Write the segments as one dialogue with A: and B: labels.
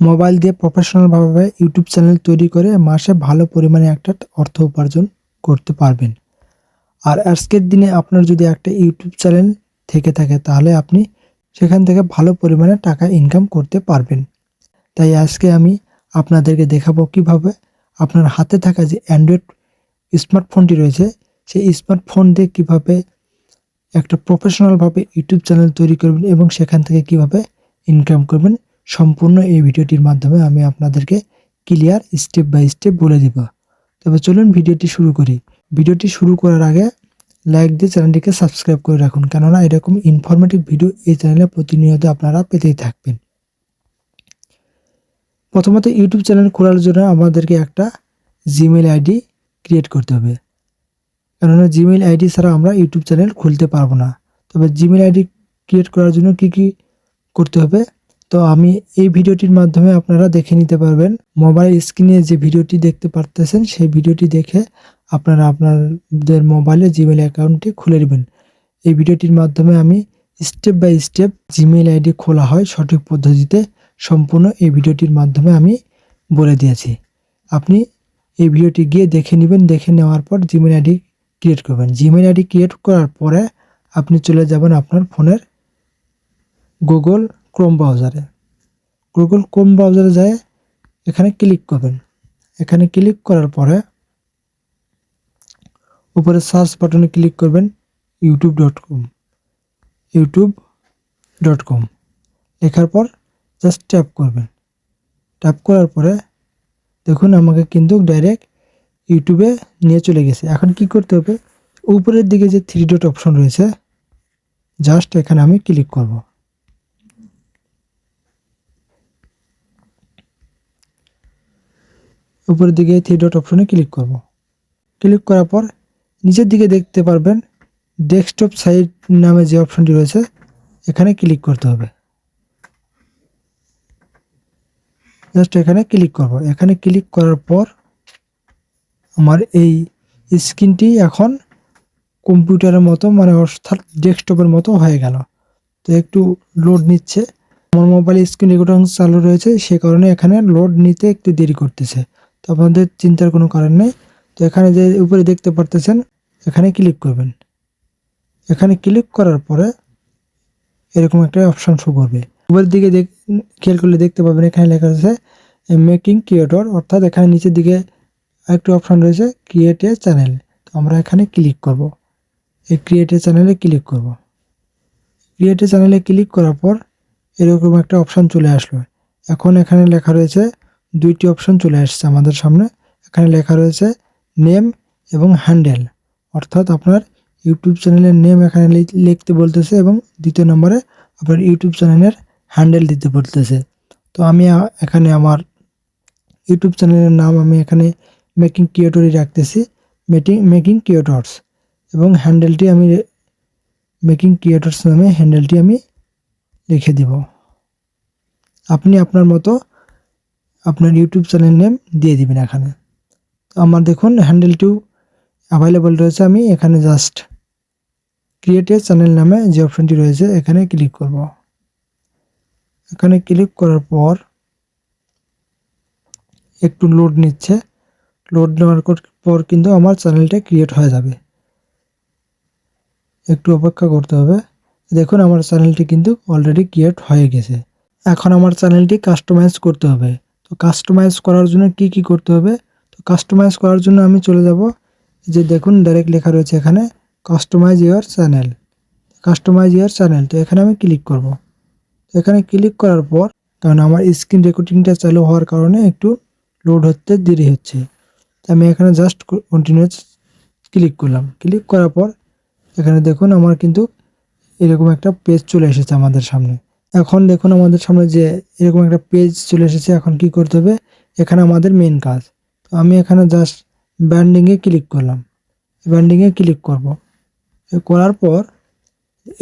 A: Mobile দিয়ে প্রফেশনালভাবে YouTube channel তৈরি করে মাসে ভালো পরিমাণে একটা অর্থ উপার্জন করতে পারবেন। আর আজকের দিনে আপনার যদি একটা ইউটিউব চ্যানেল থেকে থাকে তাহলে আপনি সেখান থেকে ভালো পরিমাণে টাকা ইনকাম করতে পারবেন। তাই আজকে আমি আপনাদেরকে দেখাবো কিভাবে আপনার হাতে থাকা যে অ্যান্ড্রয়েড স্মার্টফোনটি রয়েছে সেই স্মার্টফোন দিয়ে কিভাবে একটা প্রফেশনালভাবে ইউটিউব চ্যানেল তৈরি করবেন এবং সেখান থেকে কিভাবে ইনকাম করবেন। সম্পূর্ণ এই ভিডিওটির মাধ্যমে আমি আপনাদেরকে ক্লিয়ার স্টেপ বাই স্টেপ বলে দিব। তবে চলুন ভিডিওটি শুরু করি। ভিডিওটি শুরু করার আগে লাইক দিয়ে চ্যানেলটিকে সাবস্ক্রাইব করে রাখুন, কেননা এরকম ইনফরমেটিভ ভিডিও এই চ্যানেলে প্রতিনিয়ত আপনারা পেতেই থাকবেন। প্রথমত ইউটিউব চ্যানেল খোলার জন্য আমাদেরকে একটা জিমেইল আইডি ক্রিয়েট করতে হবে, কেননা জিমেইল আইডি ছাড়া আমরা ইউটিউব চ্যানেল খুলতে পারবো না। তবে জিমেইল আইডি ক্রিয়েট করার জন্য কি কি করতে হবে তো আমি এই ভিডিওটির মাধ্যমে আপনারা দেখে নিতে পারবেন। মোবাইল স্ক্রিনে যে ভিডিওটি দেখতে পারতেছেন সেই ভিডিওটি দেখে আপনারা আপনাদের মোবাইলে জিমেইল অ্যাকাউন্টটি খুলে নেবেন। এই ভিডিওটির মাধ্যমে আমি step by step Gmail ID খোলা হয় সঠিক পদ্ধতিতে সম্পূর্ণ এই ভিডিওটির মাধ্যমে আমি বলে দিয়েছি। আপনি এই ভিডিওটি গিয়ে দেখে নেবেন, দেখে নেওয়ার পর জিমেইল আইডি ক্রিয়েট করবেন। জিমেইল আইডি ক্রিয়েট করার পরে আপনি চলে যাবেন আপনার ফোনের গুগল ক্রোম ব্রাউজারে। গুগল ক্রোম ব্রাউজারে যায় এখানে ক্লিক করবেন। এখানে ক্লিক করার পরে উপরে সার্চ বাটনে ক্লিক করবেন youtube.com। youtube.com লেখার পর জাস্ট ট্যাপ করবেন। ট্যাপ করার পরে দেখুন আমাকে কিন্তু ডাইরেক্ট ইউটিউবে নিয়ে চলে গেছে। এখন কি করতে হবে, উপরের দিকে যে 3 ডট অপশন রয়েছে জাস্ট এখানে আমি ক্লিক করব। উপরের দিকে 3 ডট অপশনে ক্লিক করব। ক্লিক করার পর নিচের দিকে দেখতে পারবেন ডেস্কটপ সাইট নামে যে অপশনটি রয়েছে এখানে ক্লিক করতে হবে। জাস্ট এখানে ক্লিক করব। এখানে ক্লিক করার পর আমার এই স্ক্রিনটি এখন কম্পিউটারের মতো মানে অর্থাৎ ডেস্কটপের মতো হয়ে গেল। তো একটু লোড নিচ্ছে। আমার মোবাইল স্ক্রিন রেকর্ডিং চালু রয়েছে, সে কারণে এখানে লোড নিতে একটু দেরি করতেছে। তো আপনাদের চিন্তার কোনো কারণ নেই। তো এখানে যে উপরে দেখতে পারতেছেন এখানে ক্লিক করবেন। এখানে ক্লিক করার পরে এরকম একটা অপশন শো করবে। উপরের দিকে খেয়াল করলে দেখতে পাবেন এখানে লেখা আছে মেকিং ক্রিয়েটর, অর্থাৎ এখানে নিচের দিকে আরেকটা অপশন রয়েছে ক্রিয়েট এ চ্যানেল। তো আমরা এখানে ক্লিক করব। এই ক্রিয়েট এ চ্যানেলে ক্লিক করব। ক্রিয়েট এ চ্যানেলে ক্লিক করার পর এরকম একটা অপশন চলে আসলো। এখন এখানে লেখা রয়েছে দুইটি অপশন চলে আসছে আমাদের সামনে। এখানে লেখা রয়েছে নেম এবং হ্যান্ডেল, অর্থাৎ আপনার ইউটিউব চ্যানেলের নেম এখানে লিখতে বলতেছে এবং দ্বিতীয় নম্বরে আপনার ইউটিউব চ্যানেলের হ্যান্ডেল দিতে বলতেছে। তো আমি এখানে আমার ইউটিউব চ্যানেলের নাম আমি এখানে মেকিং ক্রিয়েটরই রাখতেছি, মেকিং ক্রিয়েটরস, এবং হ্যান্ডেলটি আমি মেকিং ক্রিয়েটরস নামে হ্যান্ডেলটি আমি লিখে দিব। আপনি আপনার মতো আপনার ইউটিউব চ্যানেল নেম দিয়ে দিবেন এখানে। তো আমার দেখুন হ্যান্ডেলটিও অ্যাভেলেবল রয়েছে। আমি এখানে জাস্ট ক্রিয়েট এ চ্যানেল নামে যে অপশনটি রয়েছে এখানে ক্লিক করব। এখানে ক্লিক করার পর একটু লোড নিচ্ছে। লোড নেওয়ার পর কিন্তু আমার চ্যানেলটা ক্রিয়েট হয়ে যাবে। একটু অপেক্ষা করতে হবে। দেখুন আমার চ্যানেলটি কিন্তু অলরেডি ক্রিয়েট হয়ে গেছে। এখন আমার চ্যানেলটি কাস্টমাইজ করতে হবে। তো কাস্টমাইজ করার জন্য কি কি করতে হবে, তো কাস্টমাইজ করার জন্য আমি চলে যাব, যে দেখুন ডাইরেক্ট লেখা রয়েছে এখানে customize your channel. Customize your channel, তো এখানে আমি ক্লিক করব। এখানে ক্লিক করার পর কারণ আমার স্ক্রিন রেকর্ডিংটা চালু হওয়ার কারণে একটু লোড হতে দেরি হচ্ছে, আমি এখানে জাস্ট কন্টিনিউয়াস ক্লিক করলাম। ক্লিক করার পর এখানে দেখুন আমার কিন্তু এরকম একটা পেজ চলে এসেছে আমাদের সামনে। এখন দেখুন আমাদের সামনে যে এরকম একটা পেজ চলে এসেছে। এখন কি করতে হবে, এখানে আমাদের মেন কাজ। তো আমি এখানে জাস্ট ব্র্যান্ডিংয়ে ক্লিক করলাম। ব্র্যান্ডিংয়ে ক্লিক করব। করার পর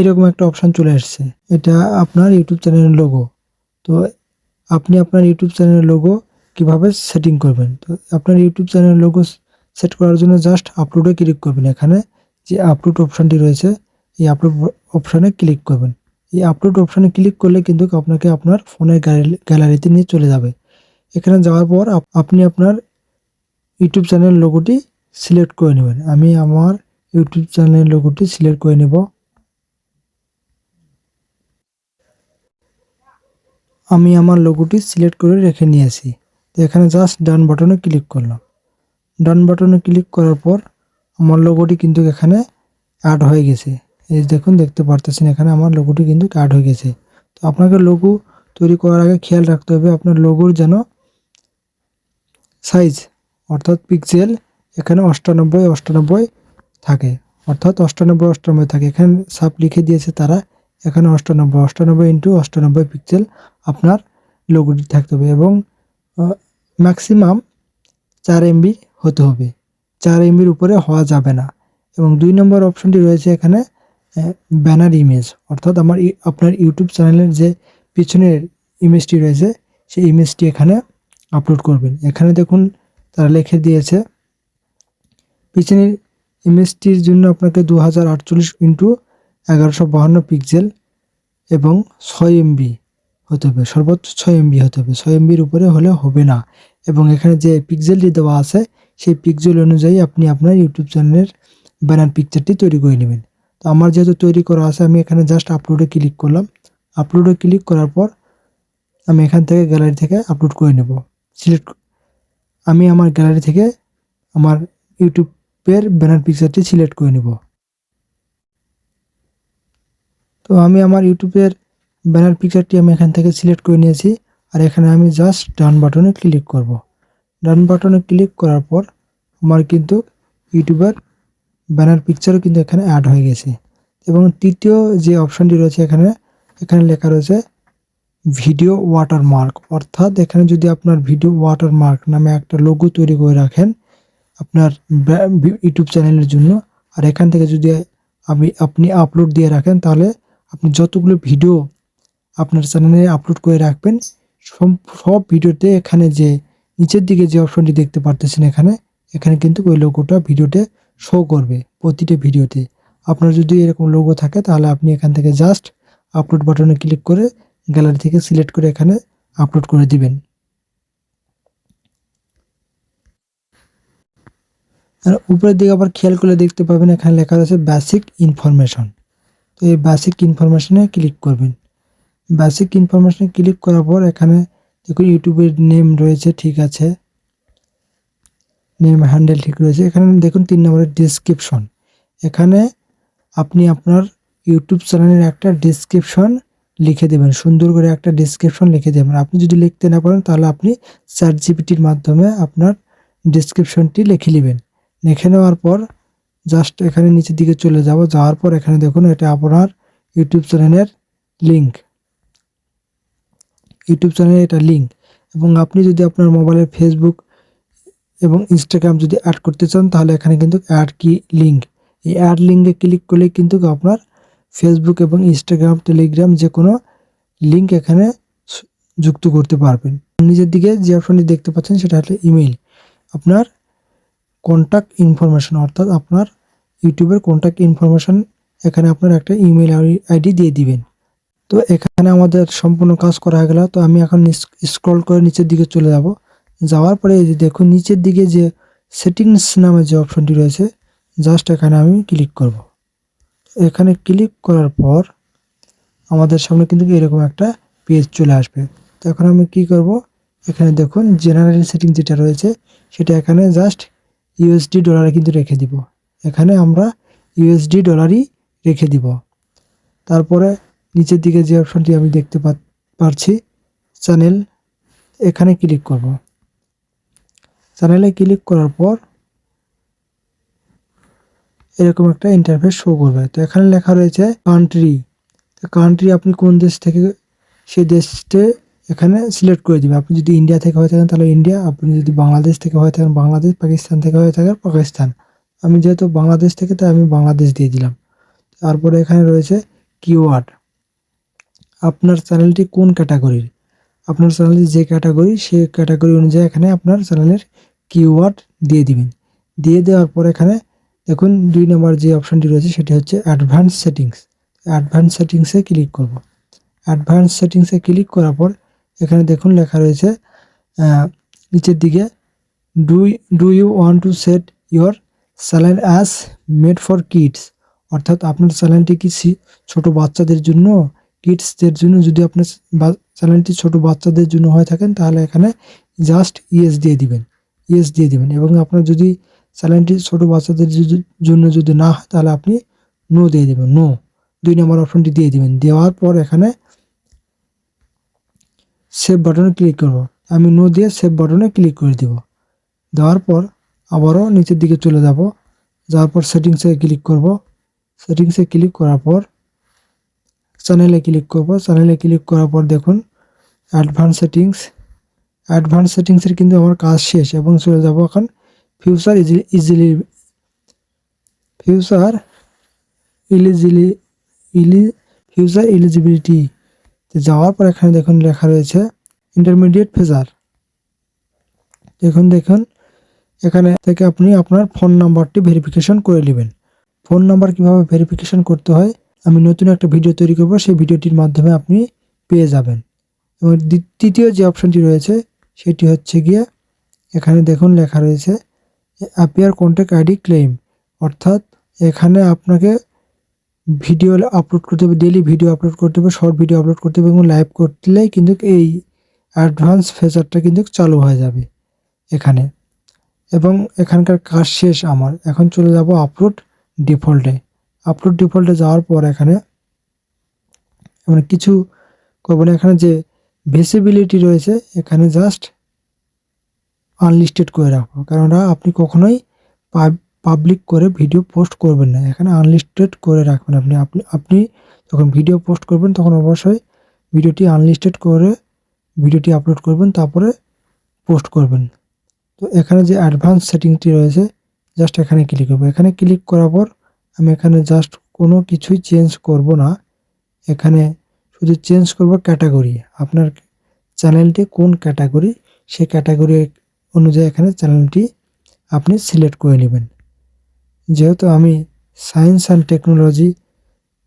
A: এরকম একটা অপশান চলে আসছে, এটা আপনার ইউটিউব চ্যানেলের লোগো। তো আপনি আপনার ইউটিউব চ্যানেলের লোগো কিভাবে সেটিং করবেন, তো আপনার ইউটিউব চ্যানেলের লোগো সেট করার জন্য জাস্ট আপলোডে ক্লিক করবেন। এখানে যে আপলোড অপশানটি রয়েছে এই আপলোড অপশানে ক্লিক করবেন। এই আপলোড অপশানে ক্লিক করলে কিন্তু আপনাকে আপনার ফোনের গ্যালারিতে নিয়ে চলে যাবে। এখানে যাওয়ার পর আপনি আপনার ইউটিউব চ্যানেল লোগোটি সিলেক্ট করে নেবেন। আমি আমার ইউটিউব চ্যানেল লোগোটি সিলেক্ট করে নেব। আমি আমার লোগোটি সিলেক্ট করে রেখে নিয়েছি। তো এখানে জাস্ট ডান বাটনে ক্লিক করলাম। ডান বাটনে ক্লিক করার পর আমার লোগোটি কিন্তু এখানে অ্যাড হয়ে গেছে। এই দেখুন, দেখতে পারতেছেন এখানে আমার লোগোটি কিন্তু অ্যাড হয়ে গেছে। তো আপনাকে লোগো তৈরি করার আগে খেয়াল রাখতে হবে আপনার লোগোর যেন সাইজ অর্থাৎ পিক্সেল এখানে 98 থাকে, অর্থাৎ 98 থাকে। এখানে সাব লিখে দিয়েছে তারা, এখানে 98 পিক্সেল আপনার লোগোটি থাকতে হবে এবং ম্যাক্সিমাম 4 MB হতে হবে। 4 MBর উপরে হওয়া যাবে না। এবং 2 নম্বর অপশনটি রয়েছে এখানে ব্যানার ইমেজ, অর্থাৎ আপনার ইউটিউব চ্যানেলের যে পিছনের ইমেজটি রয়েছে সেই ইমেজটি এখানে আপলোড করবেন। এখানে দেখুন তারা লিখে দিয়েছে পিছনের ইমেজটির জন্য আপনাকে 2048x1152 পিক্সেল এবং 6 MB হতে হবে, সর্বোচ্চ 6 MB হতে হবে। 6 MBর উপরে হলে হবে না। এবং এখানে যে পিক্সেলটি দেওয়া আছে সেই পিক্সেল অনুযায়ী আপনি আপনার ইউটিউব চ্যানেলের ব্যানার পিকচারটি তৈরি করে নেবেন। তো আমার যেহেতু তৈরি করা আছে আমি এখানে জাস্ট আপলোডে ক্লিক করলাম। আপলোডে ক্লিক করার পর আমি এখান থেকে গ্যালারি থেকে আপলোড করে নেব। আমি আমার গ্যালারি থেকে আমার ইউটিউবের ব্যানার পিকচারটি সিলেক্ট করে নেব। তো আমি আমার ইউটিউবের ব্যানার পিকচারটি আমি এখান থেকে সিলেক্ট করে নিয়েছি। আর এখানে আমি জাস্ট ডান বাটনে ক্লিক করব। ডান বাটনে ক্লিক করার পর আমার কিন্তু ইউটিউবের ব্যানার পিকচারও কিন্তু এখানে অ্যাড হয়ে গেছে। এবং তৃতীয় যে অপশানটি রয়েছে এখানে লেখা রয়েছে ভিডিও ওয়াটারমার্ক, অর্থাৎ এখানে যদি আপনার ভিডিও ওয়াটারমার্ক নামে একটা লোগো তৈরি করে রাখেন আপনার ইউটিউব চ্যানেলের জন্য, আর এখান থেকে যদি আপনি আপলোড দিয়ে রাখেন, তাহলে আপনি যতগুলো ভিডিও আপনার চ্যানেলে আপলোড করে রাখবেন সব ভিডিওতে এখানে যে নিচের দিকে যে অপশনটি দেখতে পারতেছেন এখানে কিন্তু ওই লোগোটা ভিডিওতে শো করবে প্রতিটা ভিডিওতে। আপনার যদি এরকম লোগো থাকে তাহলে আপনি এখান থেকে জাস্ট আপলোড বাটনে ক্লিক করে গ্যালারি থেকে সিলেক্ট করে এখানে আপলোড করে দিবেন। আর উপরের দিকে আবার খেয়াল করলে দেখতে পাবেন এখানে লেখা রয়েছে বেসিক ইনফরমেশন। তো এই বেসিক ইনফরমেশনে ক্লিক করবেন। বেসিক ইনফরমেশনে ক্লিক করার পর এখানে দেখুন ইউটিউবের নেম রয়েছে, ঠিক আছে, নেম হ্যান্ডেল ঠিক রয়েছে। এখানে দেখুন 3 নম্বরের ডেসক্রিপশন, এখানে আপনি আপনার ইউটিউব চ্যানেলের একটা ডেসক্রিপশন লিখে দেবেন, সুন্দর করে একটা ডেসক্রিপশন লিখে দেবেন। আপনি যদি লিখতে না পারেন তাহলে আপনি চ্যাটজিপিটির মাধ্যমে আপনার ডেসক্রিপশনটি লিখে নেবেন। লিখে নেওয়ার পর জাস্ট এখানে নিচের দিকে চলে যাওয়ার পর এখানে দেখুন এটা আপনার ইউটিউব চ্যানেলের লিঙ্ক, ইউটিউব চ্যানেলের এটা লিঙ্ক। এবং আপনি যদি আপনার মোবাইলের ফেসবুক এবং ইনস্টাগ্রাম যদি অ্যাড করতে চান তাহলে এখানে কিন্তু অ্যাড কি লিঙ্ক, এই অ্যাড লিঙ্কে ক্লিক করলে কিন্তু আপনার ফেসবুক এবং ইনস্টাগ্রাম, টেলিগ্রাম যে কোনো লিঙ্ক এখানে যুক্ত করতে পারবেন। নিচের দিকে যে অপশনটি দেখতে পাচ্ছেন সেটা হলো ইমেইল, আপনার কন্ট্যাক্ট ইনফরমেশন, অর্থাৎ আপনার ইউটিউবের কন্ট্যাক্ট ইনফরমেশন এখানে আপনার একটা ইমেইল আইডি দিয়ে দিবেন। তো এখানে আমাদের সম্পূর্ণ কাজ করা হয়ে গেল। তো আমি এখন স্ক্রল করে নিচের দিকে চলে যাওয়ার পরে এই যে দেখুন নিচের দিকে যে সেটিংস নামে যে অপশনটি রয়েছে জাস্ট এখানে আমি ক্লিক করব। এখানে ক্লিক করার পর আমাদের সামনে কিন্তু এরকম একটা পেজ চলে আসবে। তো এখন আমি কি করব, এখানে দেখুন জেনারেল সেটিং যেটা রয়েছে সেটা এখানে জাস্ট ইউএসডি ডলারে কিন্তু রেখে দিব। এখানে আমরা ইউএসডি ডলারই রেখে দিব। তারপরে নিচের দিকে যে অপশনটি আমি দেখতে পাচ্ছি চ্যানেল, এখানে ক্লিক করব। চ্যানেলে ক্লিক করার পর এরকম একটা ইন্টারফেস শো করবে। তো এখানে লেখা রয়েছে কান্ট্রি, তো কান্ট্রি আপনি কোন দেশ থেকে সেই দেশটা এখানে সিলেক্ট করে দিবেন। আপনি যদি ইন্ডিয়া থেকে হয়ে থাকেন তাহলে ইন্ডিয়া, আপনি যদি বাংলাদেশ থেকে হয়ে থাকেন বাংলাদেশ, পাকিস্তান থেকে হয়ে থাকেন পাকিস্তান। আমি যেহেতু বাংলাদেশ থেকে তাই আমি বাংলাদেশ দিয়ে দিলাম। তারপরে এখানে রয়েছে কিওয়ার্ড, আপনার চ্যানেলটি কোন ক্যাটাগরির, আপনার চ্যানেলের যে ক্যাটাগরি সেই ক্যাটাগরি অনুযায়ী এখানে আপনার চ্যানেলের কিওয়ার্ড দিয়ে দিবেন। দিয়ে দেওয়ার পর এখানে দেখুন 2 নম্বর যে অপশনটি রয়েছে সেটি হচ্ছে অ্যাডভান্স সেটিংস। অ্যাডভান্স সেটিংসে ক্লিক করব। অ্যাডভান্স সেটিংসে ক্লিক করার পর এখানে দেখুন লেখা রয়েছে নিচের দিকে do you want to set your channel as made for kids, অর্থাৎ আপনার চ্যানেলটি কি ছোট বাচ্চাদের জন্য, কিডসদের জন্য। যদি আপনার চ্যানেলটি ছোট বাচ্চাদের জন্য হয়ে থাকেন তাহলে এখানে জাস্ট ইয়েস দিয়ে দিবেন এবং আপনার যদি চ্যানেলটি ছোট বাচ্চাদের জন্য যদি না হয় তাহলে আপনি নো দিয়ে দেবেন, নো 2 নম্বর অপশনটি দিয়ে দিবেন। দেওয়ার পর এখানে সেভ বাটনে ক্লিক করব, আমি নো দিয়ে সেভ বাটনে ক্লিক করে দেব। দেওয়ার পর আবারও নিচের দিকে চলে যাওয়ার পর সেটিংসে ক্লিক করব। সেটিংসে ক্লিক করার পর চ্যানেলে ক্লিক করব। চ্যানেলে ক্লিক করার পর দেখুন অ্যাডভান্স সেটিংসের কিন্তু আমার কাজ শেষ এবং চলে যাব এখন ফিউচার এলিজিবিলিটি যাওয়ার পর এখানে দেখুন লেখা রয়েছে ইন্টারমিডিয়েট ফেজার। দেখুন এখানে থেকে আপনি আপনার ফোন নাম্বারটি ভেরিফিকেশন করে নেবেন। ফোন নাম্বার কিভাবে ভেরিফিকেশন করতে হয় আমি নতুন একটা ভিডিও তৈরি করব, সেই ভিডিওটির মাধ্যমে আপনি পেয়ে যাবেন। এবং তৃতীয় যে অপশনটি রয়েছে সেটি হচ্ছে গিয়ে এখানে দেখুন লেখা রয়েছে অ্যাপিয়ার কন্ট্যাক্ট আইডি ক্লেম, অর্থাৎ এখানে আপনাকে ভিডিও আপলোড করতে হবে, ডেইলি ভিডিও আপলোড করতে হবে, শর্ট ভিডিও আপলোড করতে হবে এবং লাইভ করলেই কিন্তু এই অ্যাডভান্স ফিচারটা কিন্তু চালু হয়ে যাবে এখানে। এবং এখানকার কাজ শেষ আমার। এখন চলে যাব আপলোড ডিফল্টে যাওয়ার পর এখানে আমরা কিছু করবো না। এখানে যে ভিজিবিলিটি রয়েছে এখানে জাস্ট আনলিস্টেড করে রাখবো, কেননা আপনি কখনোই পাবলিক করে ভিডিও পোস্ট করবেন না, এখানে আনলিস্টেড করে রাখবেন। আপনি যখন ভিডিও পোস্ট করবেন তখন অবশ্যই ভিডিওটি আনলিস্টেড করে ভিডিওটি আপলোড করবেন, তারপরে পোস্ট করবেন। তো এখানে যে অ্যাডভান্স সেটিংটি রয়েছে জাস্ট এখানে ক্লিক করবো। এখানে ক্লিক করার পর আমি এখানে জাস্ট কোনো কিছুই চেঞ্জ করব না, এখানে শুধু চেঞ্জ করব ক্যাটাগরি। আপনার চ্যানেলটি কোন ক্যাটাগরি সেই ক্যাটাগরি অনুযায়ী এখানে চ্যানেলটি আপনি সিলেক্ট করে নেবেন। যেহেতু আমি সায়েন্স অ্যান্ড টেকনোলজি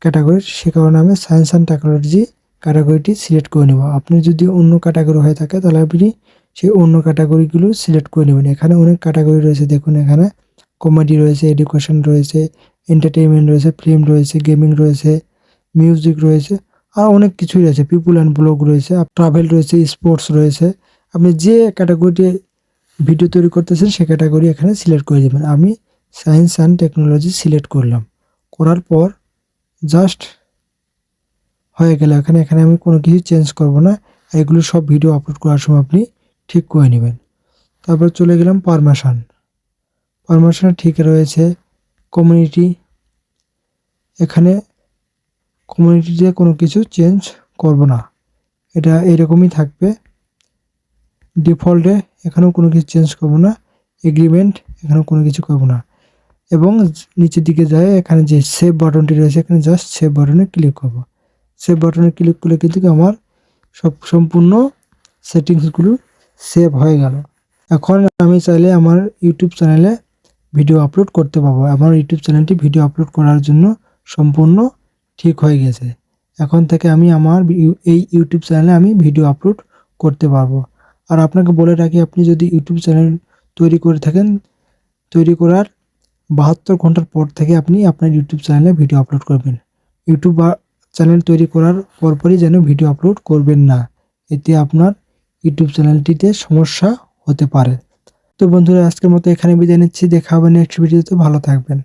A: ক্যাটাগরির, সে কারণে আমি সায়েন্স অ্যান্ড টেকনোলজি ক্যাটাগরিটি সিলেক্ট করে নেব। আপনি যদি অন্য ক্যাটাগরি হয়ে থাকে তাহলে আপনি সেই অন্য ক্যাটাগরিগুলো সিলেক্ট করে নেবেন। এখানে অনেক ক্যাটাগরি রয়েছে, দেখুন এখানে কমেডি রয়েছে, এডুকেশন রয়েছে, এন্টারটেইনমেন্ট রয়েছে, ফিল্ম রয়েছে, গেমিং রয়েছে, মিউজিক রয়েছে, আর অনেক কিছুই রয়েছে, পিপুল অ্যান্ড ব্লগ রয়েছে, ট্রাভেল রয়েছে, স্পোর্টস রয়েছে। আপনি যে ক্যাটাগরিতে ভিডিও তৈরি করতেছেন সেই ক্যাটাগরি এখানে সিলেক্ট করে দেবেন। আমি সায়েন্স অ্যান্ড টেকনোলজি সিলেক্ট করলাম, করার পর জাস্ট হয়ে গেল। এখানে আমি কোনো কিছু চেঞ্জ করব না, এগুলো সব ভিডিও আপলোড করার সময় আপনি ঠিক করে নেবেন। তারপর চলে গেলাম পারমিশন ঠিক রয়েছে। কমিউনিটি, এখানে কমিউনিটিতে কোনো কিছু চেঞ্জ করব না, এটা এরকমই থাকবে ডিফল্টে, এখানেও কোনো কিছু চেঞ্জ করব না। এগ্রিমেন্ট, এখানেও কোনো কিছু করব না। এবং নিচের দিকে যায় এখানে যে সেভ বাটনটি রয়েছে এখানে জাস্ট সেভ বাটনে ক্লিক করব। সেভ বাটনে ক্লিক করলে কিন্তু আমার সম্পূর্ণ সেটিংসগুলো সেভ হয়ে গেল। এখন আমি চাইলে আমার ইউটিউব চ্যানেলে ভিডিও আপলোড করতে পারবো। আমার ইউটিউব চ্যানেলটি ভিডিও আপলোড করার জন্য সম্পূর্ণ ঠিক হয়ে গেছে। এখন থেকে আমি আমার এই ইউটিউব চ্যানেলে আমি ভিডিও আপলোড করতে পারবো। আর আপনাকে বলে রাখি, আপনি যদি ইউটিউব চ্যানেল তৈরি করে থাকেন, তৈরি করার 72 ঘন্টার পর থেকে আপনি আপনার ইউটিউব চ্যানেলে ভিডিও আপলোড করবেন। ইউটিউব চ্যানেল তৈরি করার পরপরই যেন ভিডিও আপলোড করবেন না, এতে আপনার ইউটিউব চ্যানেলটিতে সমস্যা হতে পারে। তো বন্ধুরা, আজকের মতো এখানে বিদায় নিচ্ছি, দেখা হবে নেক্সট ভিডিওতে। ভালো থাকবেন।